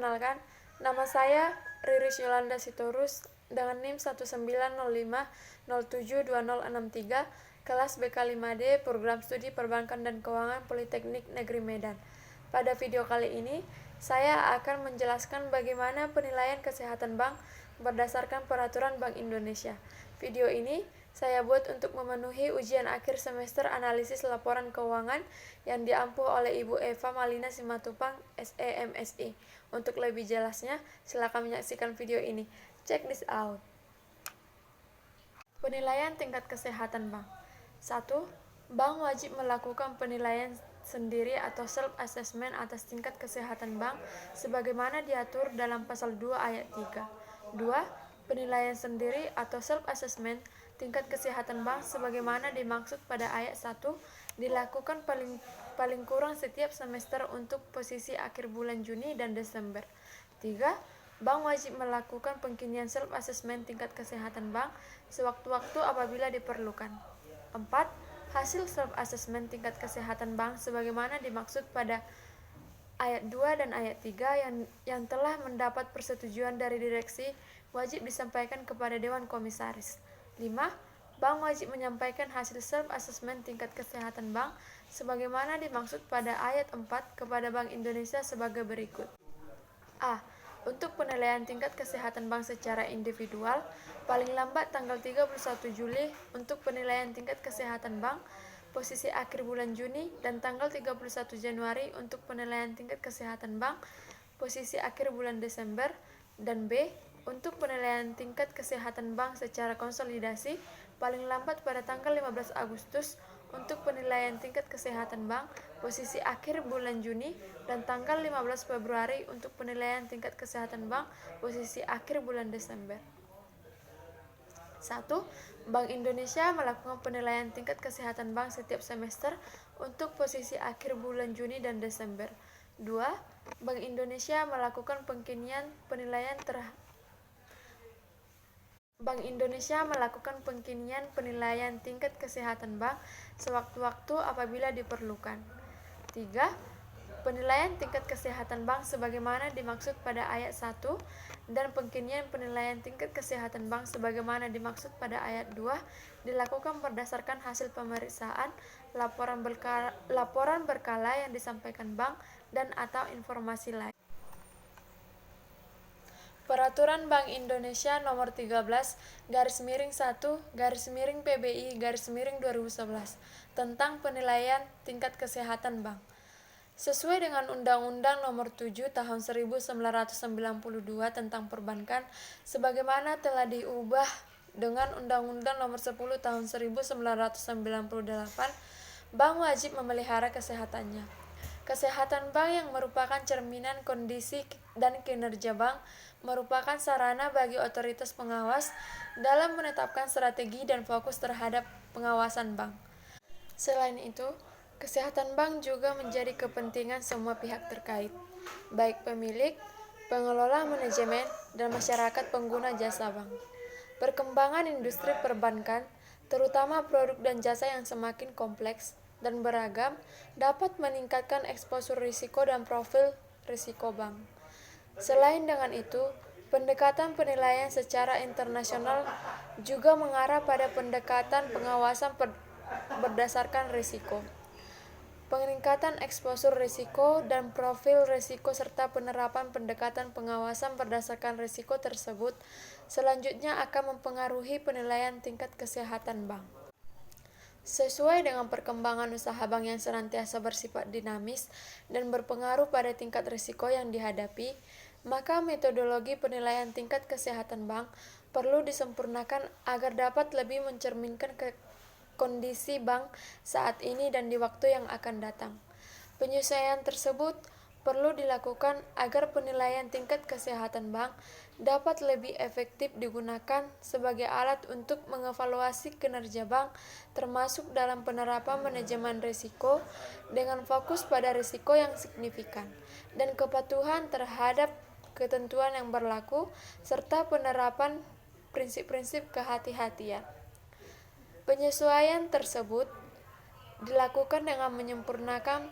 Perkenalkan, nama saya Riris Yolanda Sitorus dengan NIM 19050702063, kelas BK5D, Program Studi Perbankan dan Keuangan Politeknik Negeri Medan. Pada video kali ini, saya akan menjelaskan bagaimana penilaian kesehatan bank berdasarkan peraturan Bank Indonesia. Video ini saya buat untuk memenuhi ujian akhir semester analisis laporan keuangan yang diampu oleh Ibu Eva Malina Simatupang, SEMSI. Untuk lebih jelasnya, silakan menyaksikan video ini. Check this out. Penilaian tingkat kesehatan bank. 1. Bank wajib melakukan penilaian sendiri atau self-assessment atas tingkat kesehatan bank sebagaimana diatur dalam pasal 2 ayat 3. 2. Penilaian sendiri atau self-assessment tingkat kesehatan bank sebagaimana dimaksud pada ayat 1 dilakukan paling kurang setiap semester untuk posisi akhir bulan Juni dan Desember. 3. Bank wajib melakukan pengkinian self-assessment tingkat kesehatan bank sewaktu-waktu apabila diperlukan. 4. Hasil self-assessment tingkat kesehatan bank sebagaimana dimaksud pada ayat 2 dan ayat 3 yang telah mendapat persetujuan dari direksi wajib disampaikan kepada Dewan Komisaris. 5. Bank wajib menyampaikan hasil self-assessment tingkat kesehatan bank sebagaimana dimaksud pada ayat 4 kepada Bank Indonesia sebagai berikut. A. Untuk penilaian tingkat kesehatan bank secara individual, paling lambat tanggal 31 Juli untuk penilaian tingkat kesehatan bank posisi akhir bulan Juni dan tanggal 31 Januari untuk penilaian tingkat kesehatan bank posisi akhir bulan Desember. Dan B. Untuk penilaian tingkat kesehatan bank secara konsolidasi, paling lambat pada tanggal 15 Agustus untuk penilaian tingkat kesehatan bank posisi akhir bulan Juni dan tanggal 15 Februari untuk penilaian tingkat kesehatan bank posisi akhir bulan Desember. 1. Bank Indonesia melakukan penilaian tingkat kesehatan bank setiap semester untuk posisi akhir bulan Juni dan Desember. 2. Bank Indonesia melakukan pengkinian penilaian tingkat kesehatan bank sewaktu-waktu apabila diperlukan. 3. Penilaian tingkat kesehatan bank sebagaimana dimaksud pada ayat 1 dan pengkinian penilaian tingkat kesehatan bank sebagaimana dimaksud pada ayat 2 dilakukan berdasarkan hasil pemeriksaan, laporan berkala yang disampaikan bank dan atau informasi lain. Peraturan Bank Indonesia Nomor 13/1/PBI/2011 tentang penilaian tingkat kesehatan bank. Sesuai dengan Undang-Undang Nomor 7 Tahun 1992 tentang Perbankan, sebagaimana telah diubah dengan Undang-Undang Nomor 10 Tahun 1998, bank wajib memelihara kesehatannya. Kesehatan bank yang merupakan cerminan kondisi dan kinerja bank merupakan sarana bagi otoritas pengawas dalam menetapkan strategi dan fokus terhadap pengawasan bank. Selain itu, kesehatan bank juga menjadi kepentingan semua pihak terkait, baik pemilik, pengelola manajemen, dan masyarakat pengguna jasa bank. Perkembangan industri perbankan, terutama produk dan jasa yang semakin kompleks dan beragam, dapat meningkatkan eksposur risiko dan profil risiko bank. Selain dengan itu, pendekatan penilaian secara internasional juga mengarah pada pendekatan pengawasan berdasarkan risiko. Peningkatan eksposur risiko dan profil risiko serta penerapan pendekatan pengawasan berdasarkan risiko tersebut selanjutnya akan mempengaruhi penilaian tingkat kesehatan bank. Sesuai dengan perkembangan usaha bank yang senantiasa bersifat dinamis dan berpengaruh pada tingkat risiko yang dihadapi, maka metodologi penilaian tingkat kesehatan bank perlu disempurnakan agar dapat lebih mencerminkan kondisi bank saat ini dan di waktu yang akan datang. Penyesuaian tersebut perlu dilakukan agar penilaian tingkat kesehatan bank dapat lebih efektif digunakan sebagai alat untuk mengevaluasi kinerja bank, termasuk dalam penerapan manajemen risiko dengan fokus pada risiko yang signifikan dan kepatuhan terhadap ketentuan yang berlaku serta penerapan prinsip-prinsip kehati-hatian. Penyesuaian tersebut dilakukan dengan menyempurnakan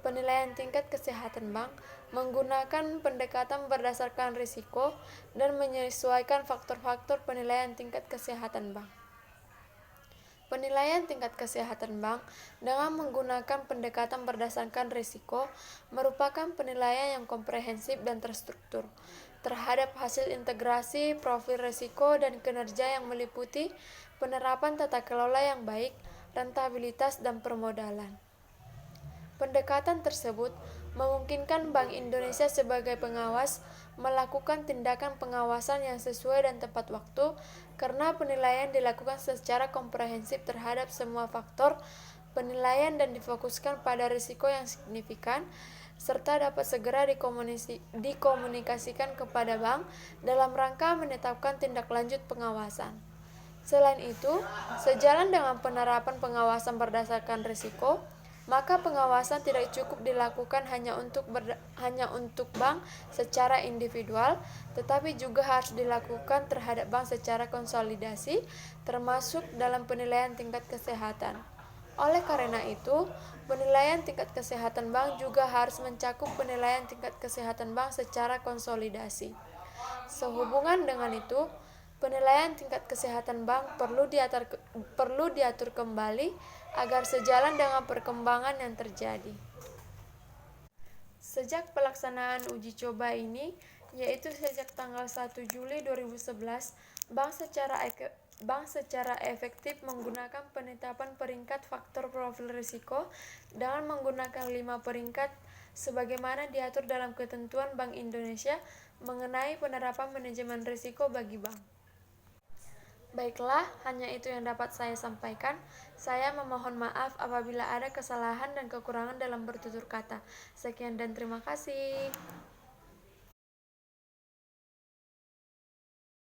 penilaian tingkat kesehatan bank menggunakan pendekatan berdasarkan risiko, dan menyesuaikan faktor-faktor penilaian tingkat kesehatan bank. Penilaian tingkat kesehatan bank dengan menggunakan pendekatan berdasarkan risiko merupakan penilaian yang komprehensif dan terstruktur terhadap hasil integrasi, profil risiko, dan kinerja yang meliputi penerapan tata kelola yang baik, rentabilitas, dan permodalan. Pendekatan tersebut memungkinkan Bank Indonesia sebagai pengawas melakukan tindakan pengawasan yang sesuai dan tepat waktu karena penilaian dilakukan secara komprehensif terhadap semua faktor penilaian dan difokuskan pada risiko yang signifikan serta dapat segera dikomunikasikan kepada bank dalam rangka menetapkan tindak lanjut pengawasan. Selain itu, sejalan dengan penerapan pengawasan berdasarkan risiko, maka pengawasan tidak cukup dilakukan hanya untuk bank secara individual, tetapi juga harus dilakukan terhadap bank secara konsolidasi, termasuk dalam penilaian tingkat kesehatan. Oleh karena itu, penilaian tingkat kesehatan bank juga harus mencakup penilaian tingkat kesehatan bank secara konsolidasi. Sehubungan dengan itu, penilaian tingkat kesehatan bank perlu diatur kembali agar sejalan dengan perkembangan yang terjadi. Sejak pelaksanaan uji coba ini, yaitu sejak tanggal 1 Juli 2011, bank secara efektif menggunakan penetapan peringkat faktor profil risiko dengan menggunakan 5 peringkat sebagaimana diatur dalam ketentuan Bank Indonesia mengenai penerapan manajemen risiko bagi bank. Baiklah, hanya itu yang dapat saya sampaikan. Saya memohon maaf apabila ada kesalahan dan kekurangan dalam bertutur kata. Sekian dan terima kasih.